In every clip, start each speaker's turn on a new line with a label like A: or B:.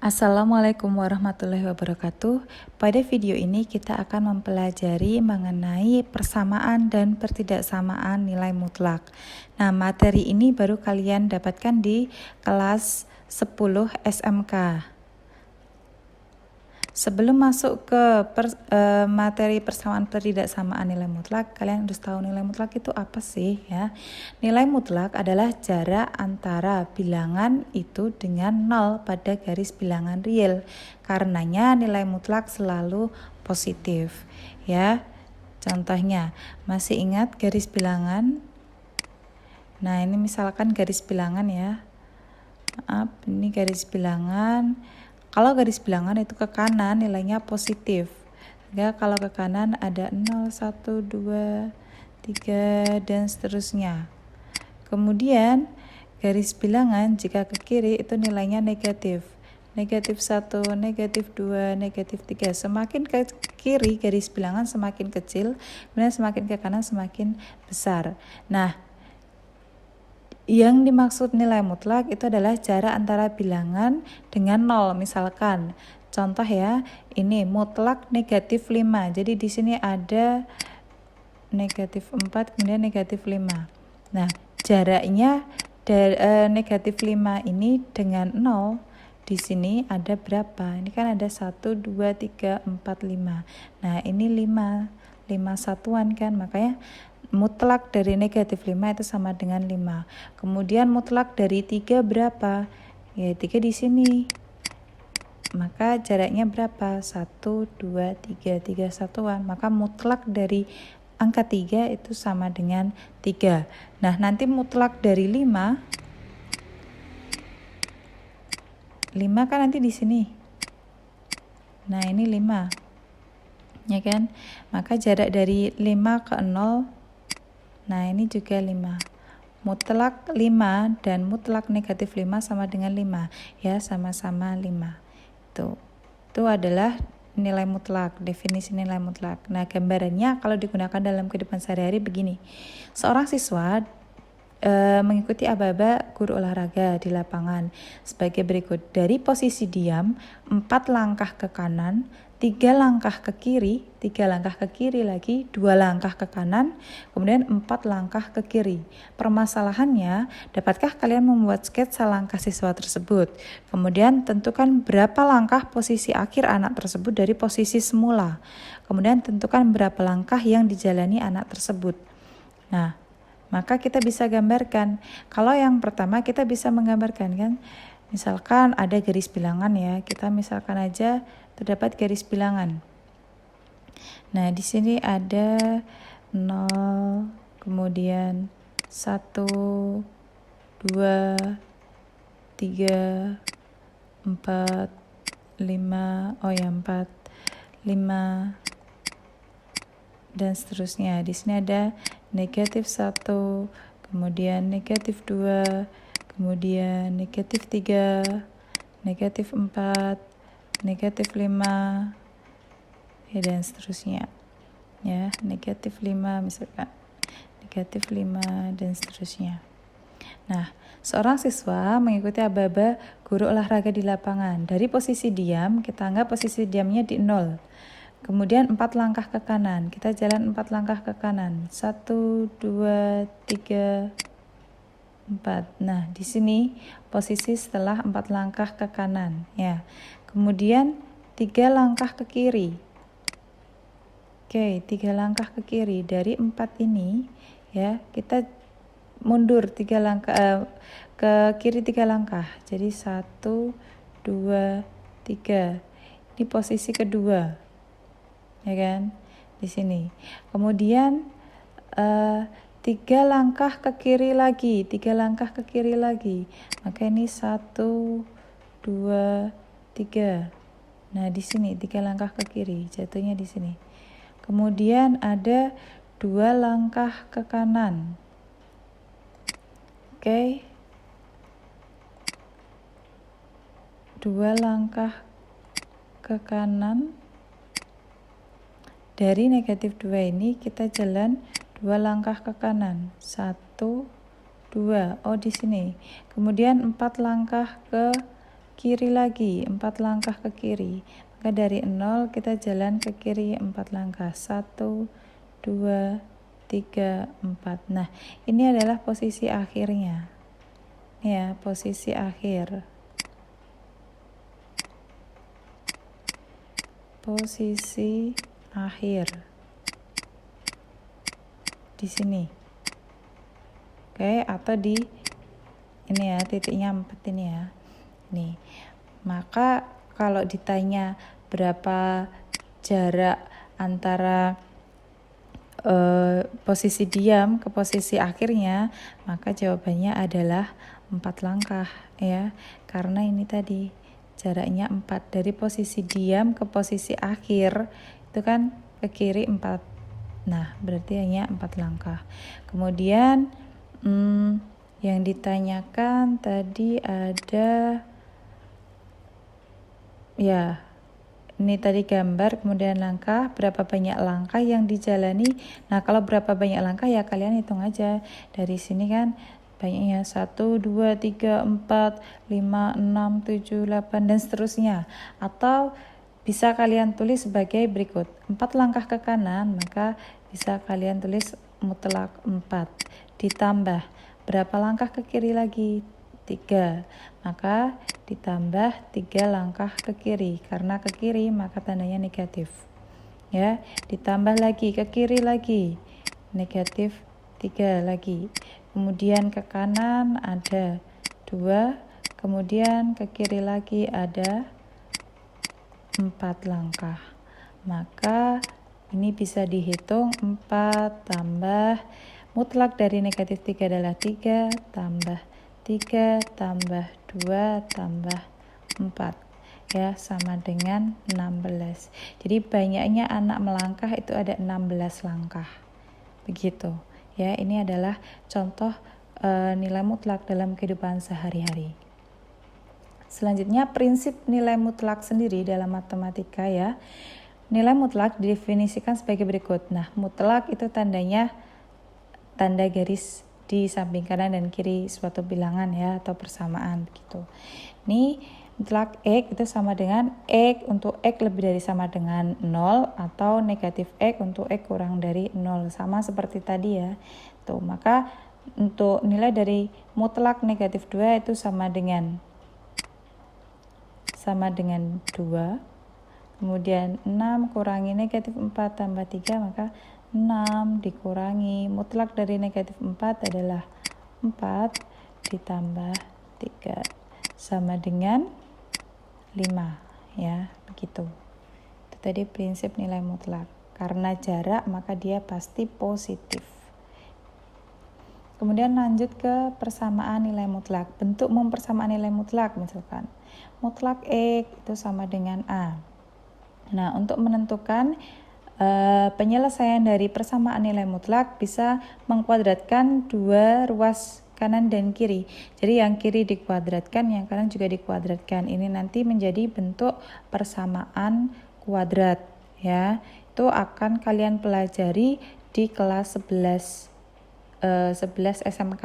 A: Assalamualaikum warahmatullahi wabarakatuh. Pada video ini kita akan mempelajari mengenai persamaan dan pertidaksamaan nilai mutlak. Nah, materi ini baru kalian dapatkan di kelas 10 SMK. Sebelum masuk ke materi persamaan pertidaksamaan nilai mutlak, kalian harus tahu nilai mutlak itu apa sih ya. Nilai mutlak adalah jarak antara bilangan itu dengan 0 pada garis bilangan real. Karenanya nilai mutlak selalu positif ya. Contohnya, masih ingat garis bilangan? Nah, ini misalkan garis bilangan ya. Maaf, ini garis bilangan. Kalau garis bilangan itu ke kanan nilainya positif. Ya, kalau ke kanan ada 0, 1, 2, 3 dan seterusnya. Kemudian garis bilangan jika ke kiri itu nilainya negatif. Negatif 1, negatif 2, negatif 3. Semakin ke kiri garis bilangan semakin kecil, kemudian semakin ke kanan semakin besar. Nah, yang dimaksud nilai mutlak itu adalah jarak antara bilangan dengan 0. Misalkan, contoh ya, ini mutlak negatif 5. Jadi di sini ada negatif 4, kemudian negatif 5. Nah, jaraknya dari negatif 5 ini dengan 0, di sini ada berapa? Ini kan ada 1, 2, 3, 4, 5. Nah, ini 5 satuan kan, makanya mutlak dari negatif 5 itu sama dengan 5. Kemudian mutlak dari 3 berapa? Ya, 3 di sini. Maka jaraknya berapa? 1, 2, 3, 3 satuan. Maka mutlak dari angka 3 itu sama dengan 3. Nah, nanti mutlak dari 5 kan nanti di sini. Nah, ini 5. Ya kan? Maka jarak dari 5 ke 0, nah ini juga 5. Mutlak 5 dan mutlak negatif 5 sama dengan 5. Ya, sama-sama 5. Itu adalah nilai mutlak, definisi nilai mutlak. Nah, gambarannya kalau digunakan dalam kehidupan sehari-hari begini. Seorang siswa mengikuti aba-aba guru olahraga di lapangan sebagai berikut. Dari posisi diam, 4 langkah ke kanan, 3 langkah ke kiri, 3 langkah ke kiri lagi, 2 langkah ke kanan, kemudian 4 langkah ke kiri. Permasalahannya, dapatkah kalian membuat sketsa langkah siswa tersebut? Kemudian tentukan berapa langkah posisi akhir anak tersebut dari posisi semula. Kemudian tentukan berapa langkah yang dijalani anak tersebut. Nah, maka kita bisa gambarkan. Kalau yang pertama kita bisa menggambarkan kan, misalkan ada garis bilangan ya, kita misalkan aja terdapat garis bilangan. Nah, di sini ada 0, kemudian 1, 2, 3, 4, 5, 4, 5, dan seterusnya. Di sini ada negatif 1, kemudian negatif 2, kemudian negatif 3, negatif 4, negatif 5, ya, dan seterusnya. Ya, negatif 5 misalkan. Negatif 5 dan seterusnya. Nah, seorang siswa mengikuti aba-aba guru olahraga di lapangan. Dari posisi diam, kita anggap posisi diamnya di 0. Kemudian 4 langkah ke kanan. Kita jalan 4 langkah ke kanan. 1, 2, 3, 4. Nah, di sini posisi setelah 4 langkah ke kanan ya. Kemudian 3 langkah ke kiri. Oke, 3 langkah ke kiri. Dari 4 ini ya, kita mundur 3 langkah ke kiri 3 langkah. Jadi 1, 2, 3. Ini posisi kedua. Ya kan, di sini. Kemudian 3 langkah ke kiri lagi, 3 langkah ke kiri lagi. Maka ini 1, 2, 3. Nah, di sini 3 langkah ke kiri, jatuhnya di sini. Kemudian ada 2 langkah ke kanan. Oke. 2 langkah ke kanan. Dari negatif 2 ini kita jalan 2 langkah ke kanan. 1, 2. Oh, di sini. Kemudian 4 langkah ke kiri lagi, 4 langkah ke kiri. Maka dari 0 kita jalan ke kiri 4 langkah. 1, 2, 3, 4. Nah, ini adalah posisi akhirnya. Ya, posisi akhir. Posisi akhir. Di sini. Oke, atau di ini ya, titiknya 4 ini ya. Nih. Maka kalau ditanya berapa jarak antara posisi diam ke posisi akhirnya, maka jawabannya adalah 4 langkah ya. Karena ini tadi jaraknya 4 dari posisi diam ke posisi akhir itu kan ke kiri 4. Nah, berarti hanya 4 langkah. Kemudian yang ditanyakan tadi ada ya, ini tadi gambar, kemudian langkah, berapa banyak langkah yang dijalani. Nah, kalau berapa banyak langkah ya kalian hitung aja. Dari sini kan banyaknya 1, 2, 3, 4, 5, 6, 7, 8, dan seterusnya. Atau bisa kalian tulis sebagai berikut. 4 langkah ke kanan, maka bisa kalian tulis mutlak 4. Ditambah berapa langkah ke kiri lagi? 3. Maka ditambah 3 langkah ke kiri. Karena ke kiri maka tandanya negatif. Ya, ditambah lagi ke kiri lagi. Negatif 3 lagi. Kemudian ke kanan ada 2. Kemudian ke kiri lagi ada 4 langkah. Maka ini bisa dihitung 4 tambah mutlak dari negatif 3 adalah 3 tambah 3 tambah 2 tambah 4 ya, sama dengan 16. Jadi banyaknya anak melangkah itu ada 16 langkah. Begitu ya, ini adalah contoh nilai mutlak dalam kehidupan sehari-hari. Selanjutnya prinsip nilai mutlak sendiri dalam matematika ya. Nilai mutlak didefinisikan sebagai berikut. Nah, mutlak itu tandanya tanda garis di samping kanan dan kiri suatu bilangan ya, atau persamaan begitu. Ini mutlak X itu sama dengan X untuk X lebih dari sama dengan 0 atau negatif X untuk X kurang dari 0, sama seperti tadi ya. Tuh, maka untuk nilai dari mutlak negatif 2 itu sama dengan 2. Kemudian 6 kurangi negatif 4 tambah 3, maka 6 dikurangi mutlak dari negatif 4 adalah 4 ditambah 3 sama dengan 5 ya, begitu. Itu tadi prinsip nilai mutlak. Karena jarak maka dia pasti positif. Kemudian lanjut ke persamaan nilai mutlak. Bentuk mempersamaan nilai mutlak misalkan mutlak X itu sama dengan A. Nah, untuk menentukan penyelesaian dari persamaan nilai mutlak bisa mengkuadratkan dua ruas kanan dan kiri. Jadi yang kiri dikuadratkan, yang kanan juga dikuadratkan. Ini nanti menjadi bentuk persamaan kuadrat ya. Itu akan kalian pelajari di kelas 11 SMK.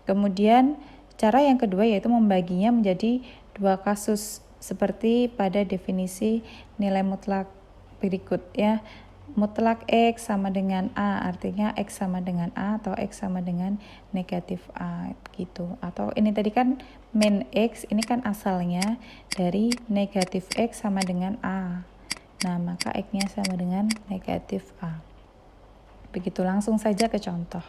A: Kemudian cara yang kedua yaitu membaginya menjadi dua kasus seperti pada definisi nilai mutlak berikut ya. Mutlak X sama dengan A, artinya X sama dengan A atau X sama dengan negatif A gitu. Atau ini tadi kan min X, ini kan asalnya dari negatif X sama dengan A. Nah, maka X-nya sama dengan negatif A. Begitu, langsung saja ke contoh.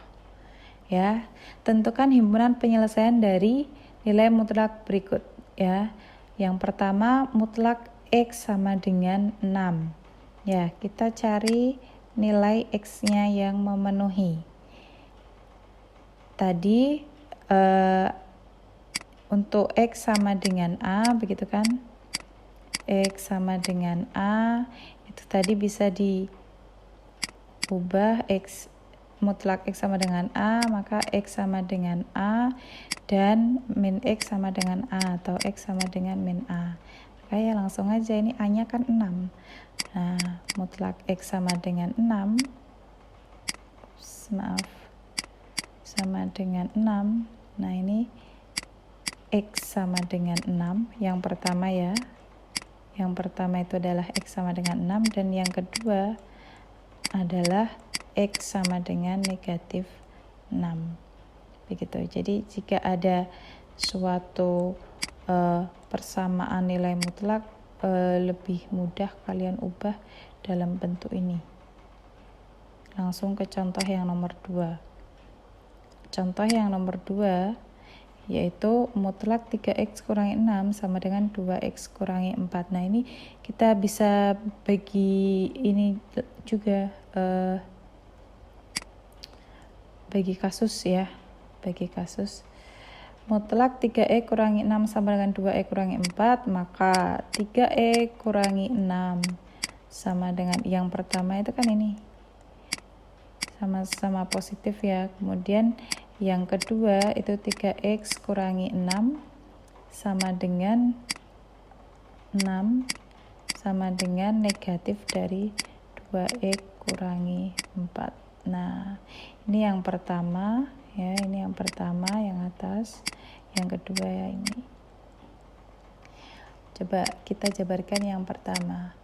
A: Ya, tentukan himpunan penyelesaian dari nilai mutlak berikut ya. Yang pertama, mutlak X sama dengan 6. Ya, kita cari nilai X-nya yang memenuhi. Tadi untuk X sama dengan A, begitu kan? X sama dengan A, itu tadi bisa diubah X mutlak X sama dengan A, maka X sama dengan A dan min X sama dengan A atau X sama dengan min A. Maka ya langsung aja, ini A-nya kan 6. Nah, mutlak X sama dengan 6. Sama dengan 6. Nah, ini X sama dengan 6, yang pertama ya. Yang pertama itu adalah X sama dengan 6, dan yang kedua adalah X sama dengan negatif 6. Begitu. Jadi jika ada suatu persamaan nilai mutlak, lebih mudah kalian ubah dalam bentuk ini. Langsung ke contoh yang nomor 2. Contoh yang nomor 2 yaitu mutlak 3x kurangi 6 sama dengan 2x kurangi 4. Nah, ini kita bisa bagi ini juga bagi kasus ya. Bagi kasus mutlak 3e kurangi 6 sama dengan 2e kurangi 4, maka 3e kurangi 6 sama dengan yang pertama itu kan ini sama-sama positif ya. Kemudian yang kedua itu 3x kurangi 6 sama dengan 6 sama dengan negatif dari 2x kurangi 4. Nah, ini yang pertama ya, ini yang pertama yang atas, yang kedua ya ini. Coba kita jabarkan yang pertama.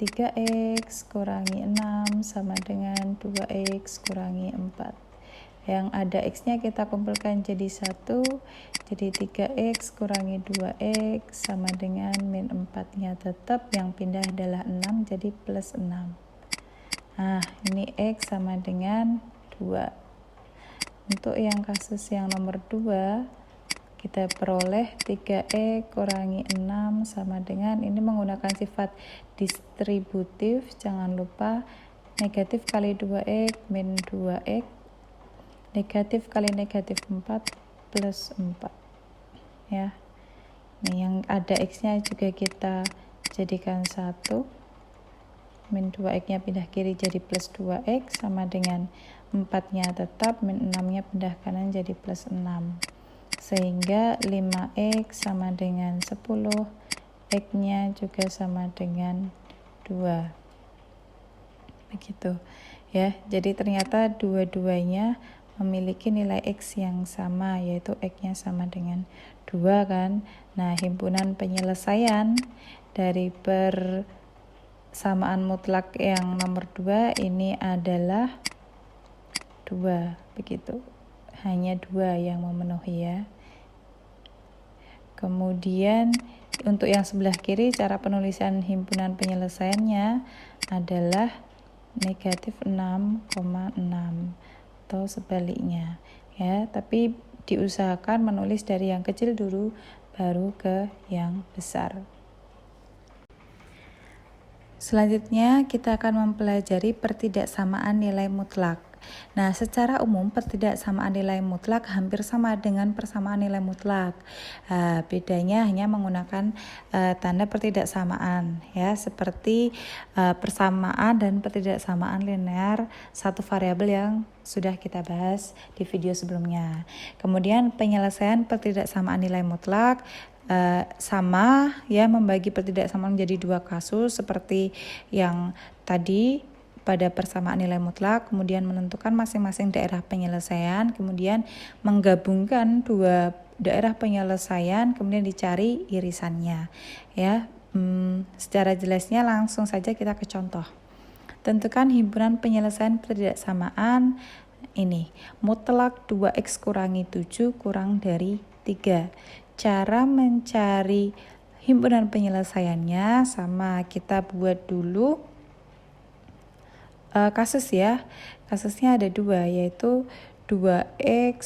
A: 3x kurangi 6 sama dengan 2x kurangi 4. Yang ada x-nya kita kumpulkan jadi 1, jadi 3x kurangi 2x sama dengan min 4-nya tetap, yang pindah adalah 6 jadi plus 6. Nah, ini x sama dengan 2. Untuk yang kasus yang nomor 2, kita peroleh 3e kurangi 6 sama dengan, ini menggunakan sifat distributif, jangan lupa negatif kali 2x min 2x, negatif kali negatif 4 plus 4 ya. Nih yang ada x-nya juga kita jadikan 1, min 2x nya pindah kiri jadi plus 2x sama dengan 4 nya tetap, min 6 nya pindah kanan jadi plus 6, sehingga 5x sama dengan 10, x nya juga sama dengan 2. Begitu ya. Jadi ternyata dua-duanya memiliki nilai x yang sama, yaitu x-nya sama dengan 2 kan. Nah, himpunan penyelesaian dari persamaan mutlak yang nomor 2 ini adalah 2, begitu. Hanya 2 yang memenuhi ya. Kemudian untuk yang sebelah kiri, cara penulisan himpunan penyelesaiannya adalah negatif 6,6 atau sebaliknya ya, tapi diusahakan menulis dari yang kecil dulu baru ke yang besar. Selanjutnya kita akan mempelajari pertidaksamaan nilai mutlak. Nah, secara umum pertidaksamaan nilai mutlak hampir sama dengan persamaan nilai mutlak. Bedanya hanya menggunakan tanda pertidaksamaan ya, seperti persamaan dan pertidaksamaan linear satu variabel yang sudah kita bahas di video sebelumnya. Kemudian penyelesaian pertidaksamaan nilai mutlak sama ya, membagi pertidaksamaan menjadi 2 kasus seperti yang tadi pada persamaan nilai mutlak, kemudian menentukan masing-masing daerah penyelesaian, kemudian menggabungkan 2 daerah penyelesaian, kemudian dicari irisannya ya. Secara jelasnya langsung saja kita ke contoh. Tentukan himpunan penyelesaian pertidaksamaan ini mutlak 2x kurangi 7 kurang dari 3. Cara mencari himpunan penyelesaiannya sama, kita buat dulu kasus ya. Kasusnya ada 2, yaitu 2x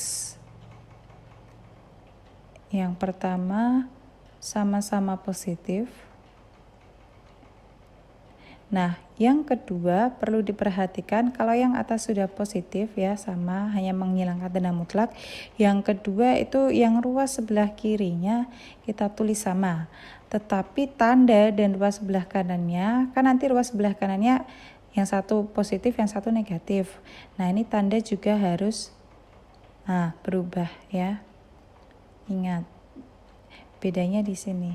A: yang pertama sama-sama positif. Nah, yang kedua perlu diperhatikan kalau yang atas sudah positif ya, sama, hanya menghilangkan tanda mutlak. Yang kedua itu yang ruas sebelah kirinya kita tulis sama, tetapi tanda dan ruas sebelah kanannya, kan nanti ruas sebelah kanannya yang satu positif, yang satu negatif. Nah, ini tanda juga harus berubah ya. Ingat, bedanya di sini.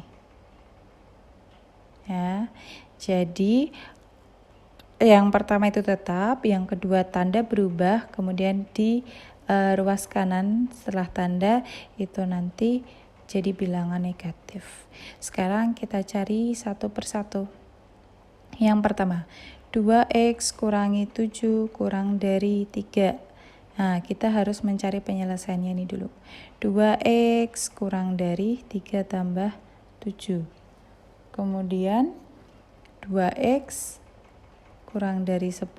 A: Ya. Jadi yang pertama itu tetap, yang kedua tanda berubah, kemudian di ruas kanan setelah tanda itu nanti jadi bilangan negatif. Sekarang kita cari satu persatu. Yang pertama, 2x kurangi 7 kurang dari 3. Nah, kita harus mencari penyelesaiannya ini dulu. 2x kurang dari 3 tambah 7. Kemudian 2x kurang dari 10,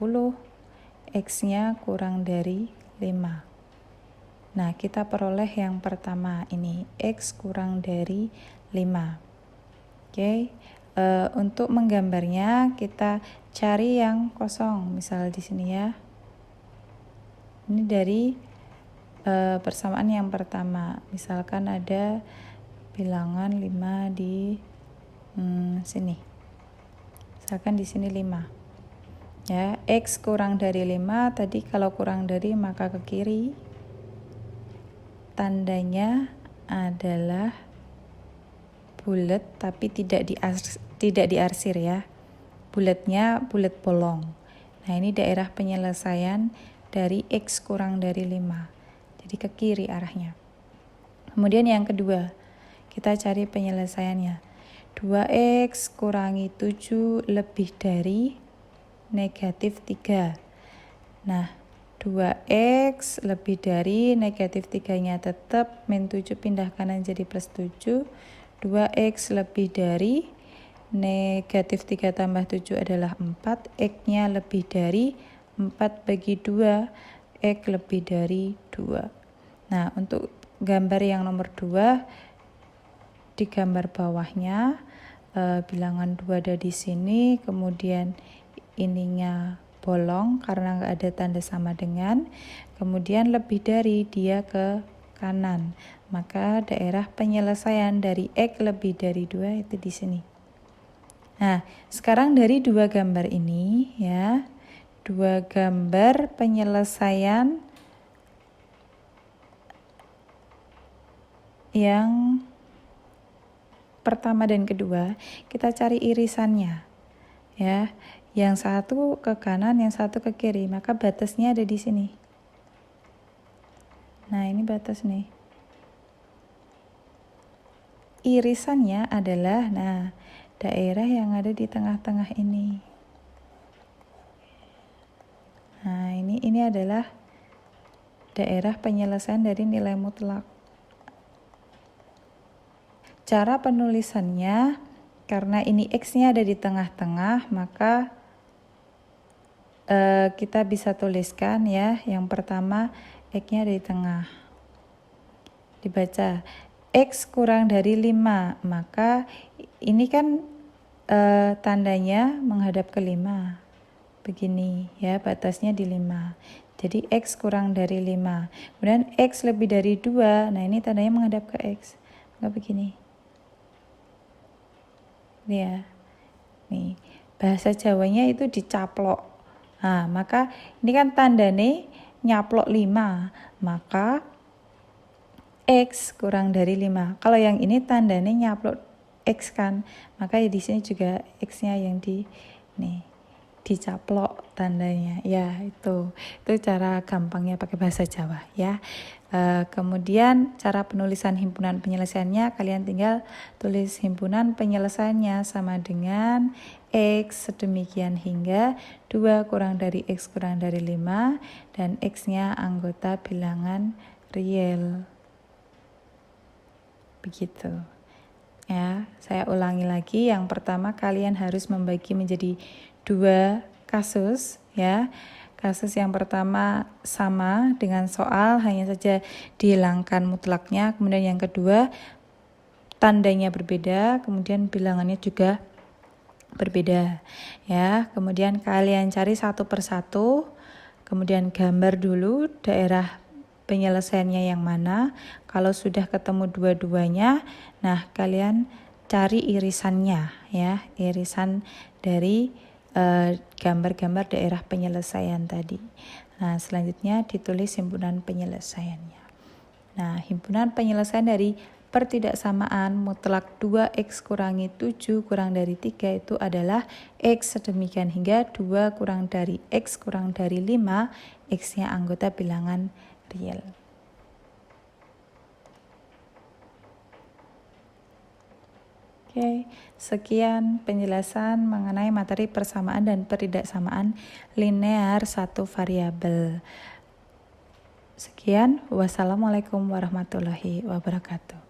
A: x-nya kurang dari 5. Nah, kita peroleh yang pertama ini, x kurang dari 5. Oke. Untuk menggambarnya kita cari yang kosong, misal di sini ya. Ini dari persamaan yang pertama. Misalkan ada bilangan 5 di sini. Misalkan di sini 5. Ya, x kurang dari 5, tadi kalau kurang dari maka ke kiri. Tandanya adalah bulat tapi tidak diarsir ya. Bulatnya bulat bolong. Nah, ini daerah penyelesaian dari x kurang dari 5. Jadi ke kiri arahnya. Kemudian yang kedua, kita cari penyelesaiannya. 2x kurangi 7 lebih dari negatif 3. Nah, 2x lebih dari negatif 3-nya tetap, min 7 pindah kanan jadi plus 7. 2x lebih dari negatif 3 tambah 7 adalah 4. X-nya lebih dari 4 bagi 2. X lebih dari 2. Nah, untuk gambar yang nomor 2, di gambar bawahnya, bilangan 2 ada di sini. Kemudian ininya bolong karena nggak ada tanda sama dengan. Kemudian lebih dari, dia ke kanan. Maka daerah penyelesaian dari X lebih dari 2 itu di sini. Nah, sekarang dari dua gambar ini ya, dua gambar penyelesaian yang pertama dan kedua, kita cari irisannya. Ya, yang satu ke kanan, yang satu ke kiri, maka batasnya ada di sini. Nah, ini batas nih. Irisannya adalah, nah, daerah yang ada di tengah-tengah ini. Nah, ini adalah daerah penyelesaian dari nilai mutlak. Cara penulisannya, karena ini x-nya ada di tengah-tengah, maka kita bisa tuliskan ya, yang pertama x-nya ada di tengah. Dibaca x kurang dari 5, maka ini kan tandanya menghadap ke 5. Begini ya, batasnya di 5. Jadi x kurang dari 5. Kemudian x lebih dari 2, nah ini tandanya menghadap ke x. Maka begini. Ya. Nih, bahasa Jawanya itu dicaplok. Nah, maka ini kan tandanya nyaplok 5, maka x kurang dari 5. Kalau yang ini tandanya nyaplok x kan, maka di sini juga x-nya yang dicaplok tandanya. Ya, itu cara gampangnya pakai bahasa Jawa ya. Kemudian cara penulisan himpunan penyelesaiannya, kalian tinggal tulis himpunan penyelesaiannya sama dengan x sedemikian hingga 2 kurang dari x kurang dari 5 dan x-nya anggota bilangan real. Begitu. Ya, saya ulangi lagi. Yang pertama, kalian harus membagi menjadi 2 kasus ya. Kasus yang pertama sama dengan soal, hanya saja dihilangkan mutlaknya. Kemudian yang kedua, tandanya berbeda, kemudian bilangannya juga berbeda ya. Kemudian kalian cari satu persatu, kemudian gambar dulu daerah penyelesaiannya yang mana. Kalau sudah ketemu dua-duanya, nah kalian cari irisannya ya, irisan dari gambar-gambar daerah penyelesaian tadi. Nah, selanjutnya ditulis himpunan penyelesaiannya. Nah, himpunan penyelesaian dari pertidaksamaan mutlak 2x kurangi 7 kurang dari 3 itu adalah x sedemikian hingga 2 kurang dari x kurang dari 5, x-nya anggota bilangan real. Oke, sekian penjelasan mengenai materi persamaan dan pertidaksamaan linear satu variabel. Sekian, wassalamualaikum warahmatullahi wabarakatuh.